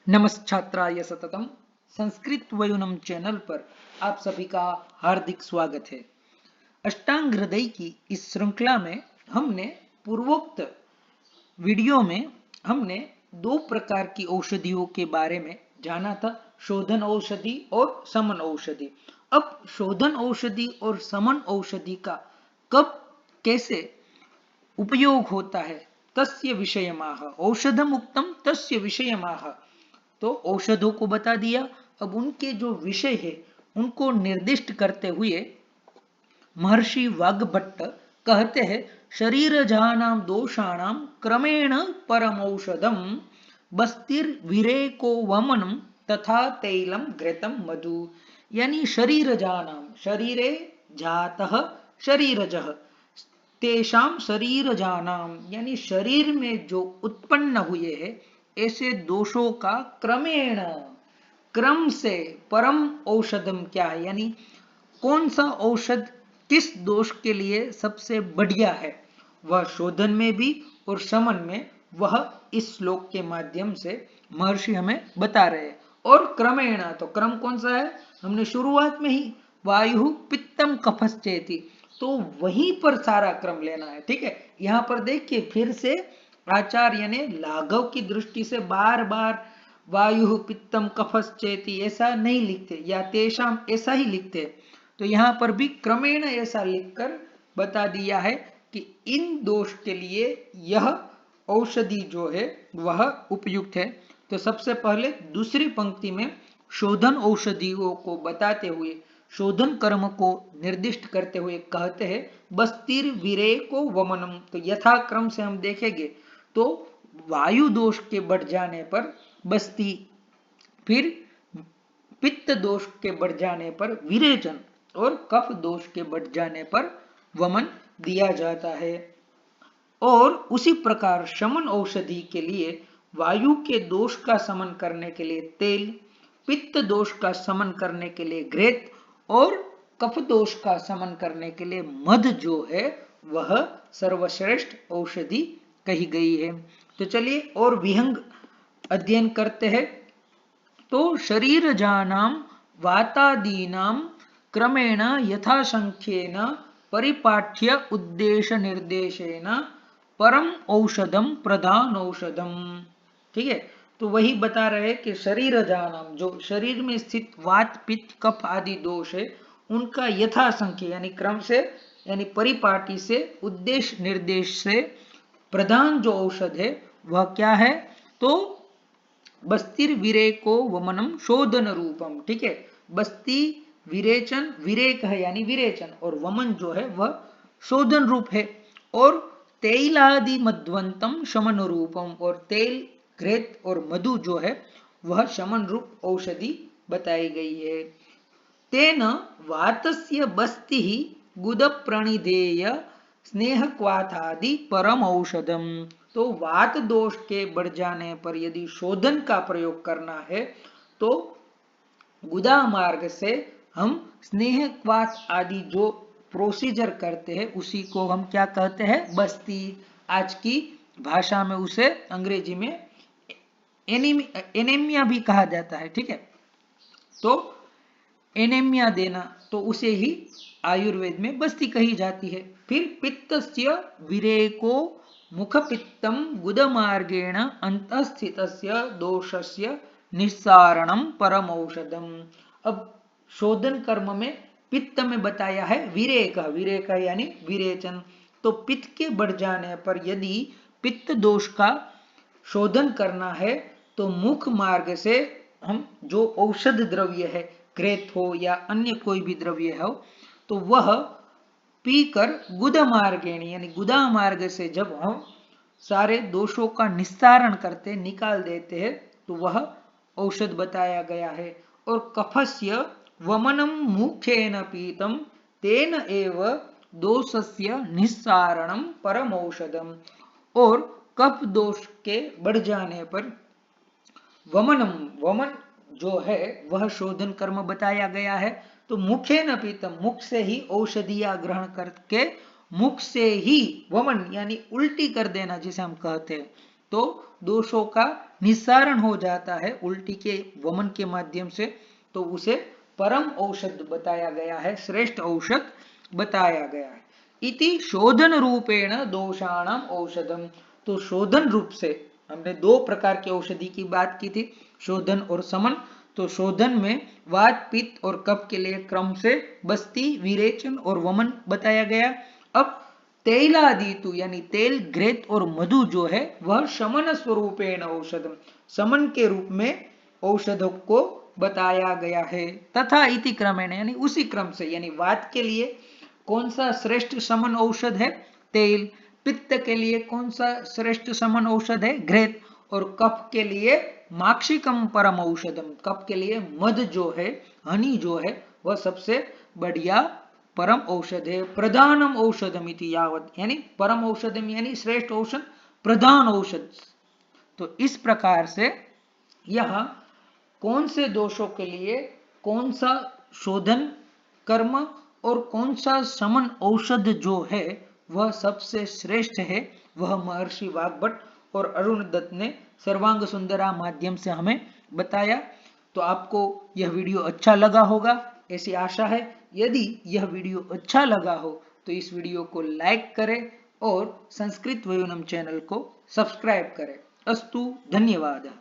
नमस्छात्राय सततम Sanskrit वयुनम channel पर आप सभी का हार्दिक स्वागत है। अष्टांग हृदय की इस श्रृंखला में हमने पूर्वोक्त वीडियो में हमने दो प्रकार की औषधियों के बारे में जाना था, शोधन औषधि और समन औषधि। अब शोधन औषधि और समन औषधि का कब कैसे उपयोग होता है, तस्य विषयमाह औषधम उक्तम तस्य विषयमाह। तो औषधों को बता दिया, अब उनके जो विषय है उनको निर्दिष्ट करते हुए महर्षि वाग्भट्ट कहते हैं, शरीर जहानाम दोषाणाम क्रमेण परम औषधम बस्तिर विरेको वमनम तथा तैलम घृतम मधु। यानी शरीर जहानाम शरीरे जातः शरीरजः तेषाम शरीर जानाम, यानी शरीर में जो उत्पन्न हुए हैं ऐसे दोषों का क्रमेण क्रम से परम औषधम क्या है, यानी कौन सा औषध किस दोष के लिए सबसे बढ़िया है, वह शोधन में भी और शमन में वह इस श्लोक के माध्यम से महर्षि हमें बता रहे हैं। और क्रमेण, तो क्रम कौन सा है, हमने शुरुआत में ही वायु पित्तम कफश्चेति, तो वहीं पर सारा क्रम लेना है। ठीक है, यहां पर देखिए फिर से आचार्य ने लाघव की दृष्टि से बार बार वायु पित्तम कफश्चेति ऐसा नहीं लिखते, या तेषाम ऐसा ही लिखते, तो यहां पर भी क्रमेण ऐसा लिखकर बता दिया है कि इन दोष के लिए यह औषधि जो है वह उपयुक्त है। तो सबसे पहले दूसरी पंक्ति में शोधन औषधियों को बताते हुए, शोधन कर्म को निर्दिष्ट करते हुए कहते हैं, बस्तिर विरेको वमनम। तो यथाक्रम से हम देखेंगे तो वायु दोष के बढ़ जाने पर बस्ती, फिर पित्त दोष के बढ़ जाने पर विरेचन और कफ दोष के बढ़ जाने पर वमन दिया जाता है। और उसी प्रकार शमन औषधि के लिए वायु के दोष का समन करने के लिए तेल, पित्त दोष का समन करने के लिए घृत और कफ दोष का समन करने के लिए मध जो है वह सर्वश्रेष्ठ औषधि कही गई है। तो चलिए और विहंग अध्ययन करते हैं। तो शरीर जानाम वातादीनाम क्रमेण यथासंख्येन परिपाठ्य उद्देश्य निर्देशेन परम औषधम प्रधान औषधम। ठीक है, तो वही बता रहे कि शरीर जानाम, जो शरीर में स्थित वात पित्त कफ आदि दोष है उनका यथासंख्य यानी क्रम से, यानी परिपाटी से, उद्देश्य निर्देश से प्रधान जो औषध है वह क्या है, तो बस्तिर विरेको वमनम शोधन रूपम। ठीक है, बस्ती विरेचन, विरेक है यानी विरेचन, और वमन जो है वह शोधन रूप है। और तैलादि मध्वंतम शमन रूपम, और तेल घृत और मधु जो है वह शमन रूप औषधि बताई गई है। तेन वातस्य बस्ति गुद प्रणिधेय स्नेह क्वाथादि परम औषधम। तो वात दोष के बढ़ जाने पर यदि शोधन का प्रयोग करना है तो गुदा मार्ग से हम स्नेह क्वाथ आदि जो प्रोसीजर करते हैं उसी को हम क्या कहते हैं, बस्ती। आज की भाषा में उसे अंग्रेजी में एनीमिया भी कहा जाता है। ठीक है, तो एनेमिया देना, तो उसे ही आयुर्वेद में बस्ती कही जाती है। फिर पित्तस्य विरेको मुख पित्तम गुद मार्गेण अंतस्थितस्य दोषस्य निस्सारणम परम औषधम। अब शोधन कर्म में पित्त में बताया है विरेक, विरेक यानी विरेचन। तो पित्त के बढ़ जाने पर यदि पित्त दोष का शोधन करना है तो मुख मार्ग से हम जो औषध द्रव्य है, घृत हो या अन्य कोई भी द्रव्य हो, तो वह पीकर गुद मार्गेणी यानी गुदा मार्ग से जब हम सारे दोषों का निस्तारण करते, निकाल देते हैं, तो वह औषध बताया गया है। और कफस्य वमनम मुखेन पीतम तेन एव दोषस्य निस्सारणम परम औषधम। और कफ दोष के बढ़ जाने पर वमनम, वमन जो है वह शोधन कर्म बताया गया है। तो मुखे न पीतम, मुख से ही औषधियां ग्रहण करके मुख से ही वमन यानी उल्टी कर देना जिसे हम कहते हैं, तो दोषों का निस्सारण हो जाता है उल्टी के वमन के माध्यम से, तो उसे परम औषध बताया गया है, श्रेष्ठ औषध बताया गया है। इति शोधन रूपेण दोषाणाम औषधम, तो शोधन रूप से हमने दो प्रकार की औषधि की बात की थी, शोधन और समन। तो शोधन में वात पित्त और कफ के लिए क्रम से बस्ती, विरेचन और वमन बताया गया। अब तैलादितु यानी तेल, घृत और मधु जो है वह शमन स्वरूपेण औषधम, समन के रूप में औषधों को बताया गया है। तथा इति क्रमेण यानी उसी क्रम से, यानी वात के लिए कौन सा श्रेष्ठ समन औषध है, तेल, पित्त के लिए कौन सा श्रेष्ठ समन औषध है, घृत, और कफ के लिए माक्षिकम परम औषधम, कफ के लिए मध जो है, हनी जो है वह सबसे बढ़िया परम औषध है। प्रधानम औषधम इति यावत, यानी परम औषधम यानी श्रेष्ठ औषध, प्रधान औषध। तो इस प्रकार से यह कौन से दोषों के लिए कौन सा शोधन कर्म और कौन सा समन औषध जो है वह सबसे श्रेष्ठ है, वह महर्षि वाग्भट और अरुण दत्त ने सर्वांग सुंदरा माध्यम से हमें बताया। तो आपको यह वीडियो अच्छा लगा होगा ऐसी आशा है। यदि यह वीडियो अच्छा लगा हो तो इस वीडियो को लाइक करें और संस्कृत वयूनम चैनल को सब्सक्राइब करें। अस्तु, धन्यवाद।